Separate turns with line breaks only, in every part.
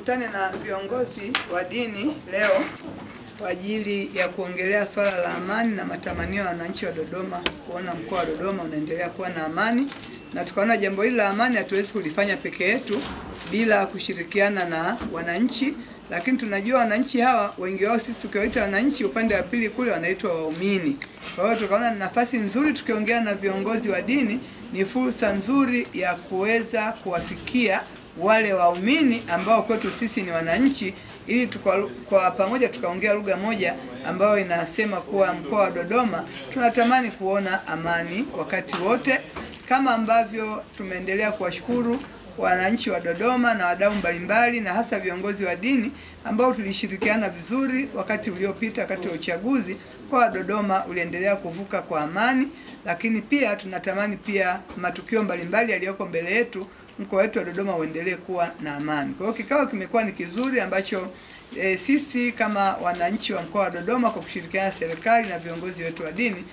tukutane na viongozi wa dini leo kwa ajili ya kuongelea swala la amani na matamanio ya wananchi wa Dodoma, kuona mkoa wa Dodoma unaendelea kuwa na amani, na tukaona jambo hili la amani hatuwezi kulifanya peke yetu bila kushirikiana na wananchi. Lakini tunajua wananchi hawa wengi wao sisi tukiwaita wananchi, upande wa pili kule wanaitwa waumini. Kwa hiyo tukaona ni nafasi nzuri tukiongea na viongozi wa dini, ni fursa nzuri ya kuweza kuwafikia wale waumini ambao kwetu sisi ni wananchi, ili kwa pamoja tukaongea lugha moja ambayo inasema kuwa mkoa wa Dodoma tunatamani kuona amani wakati wote, kama ambavyo tumeendelea kuwashukuru wananchi wa Dodoma na wadau mbalimbali na hasa viongozi wa dini ambao tulishirikiana vizuri wakati uliopita, wakati wa uchaguzi. Kwa Dodoma uliendelea kuvuka kwa amani, lakini pia tunatamani pia matukio mbalimbali yaliyoko mbele yetu mkoa wetu wa Dodoma uendelee kuwa na amani. Kwa hiyo kikao kimekuwa ni kizuri ambacho sisi kama wananchi wa mkoa wa Dodoma kwa kushirikiana na serikali na viongozi wetu wa dini,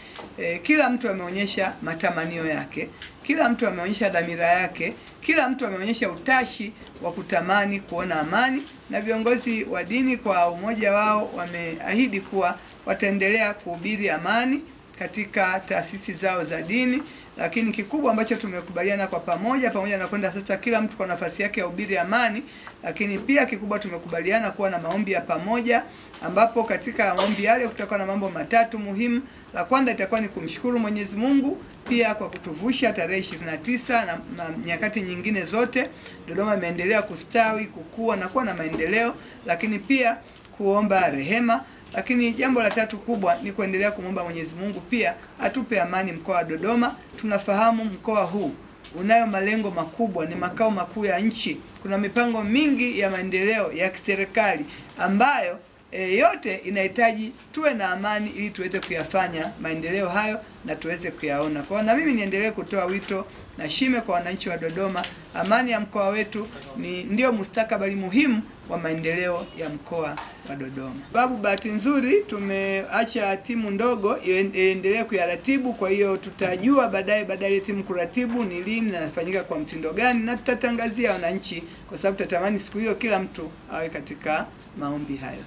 kila mtu ameonyesha matamanio yake, kila mtu ameonyesha dhamira yake, kila mtu ameonyesha utashi wa kutamani kuona amani, na viongozi wa dini kwa umoja wao wameahidi kuwa wataendelea kuhubiri amani katika taasisi zao za dini. Lakini kikubwa ambacho tumekubaliana kwa pamoja na kwenda sasa kila mtu kwa nafasi yake ya hubiri amani, lakini pia kikubwa tumekubaliana kuwa na maombi ya pamoja, ambapo katika maombi yale kutakuwa na mambo matatu muhimu. La kwanza itakuwa ni kumshukuru Mwenyezi Mungu pia kwa kutuvusha tarehe 29 na nyakati nyingine zote Dodoma imeendelea kustawi, kukua na kuwa na maendeleo, lakini pia kuomba rehema. Lakini jambo la tatu kubwa ni kuendelea kumwomba Mwenyezi Mungu pia atupe amani mkoa wa Dodoma. Tunafahamu mkoa huu unayo malengo makubwa, ni makao makuu ya nchi. Kuna mipango mingi ya maendeleo ya kiserikali ambayo yote inahitaji tuwe na amani ili tuweze kuyafanya maendeleo hayo na tuweze kuyaona. Kwa na mimi niendelee kutoa wito na shime kwa wananchi wa Dodoma. Amani ya mkoa wetu ndio mustakabali muhimu wa maendeleo ya mkoa wa Dodoma. Babu, bahati nzuri tumeacha timu ndogo iendelee kuyaratibu, kwa hiyo tutajua baadaye timu kuratibu ni lini na nafanyika kwa mtindo gani, na tutatangazia wananchi, kwa sababu tutatamani siku hiyo kila mtu awe katika maombi hayo.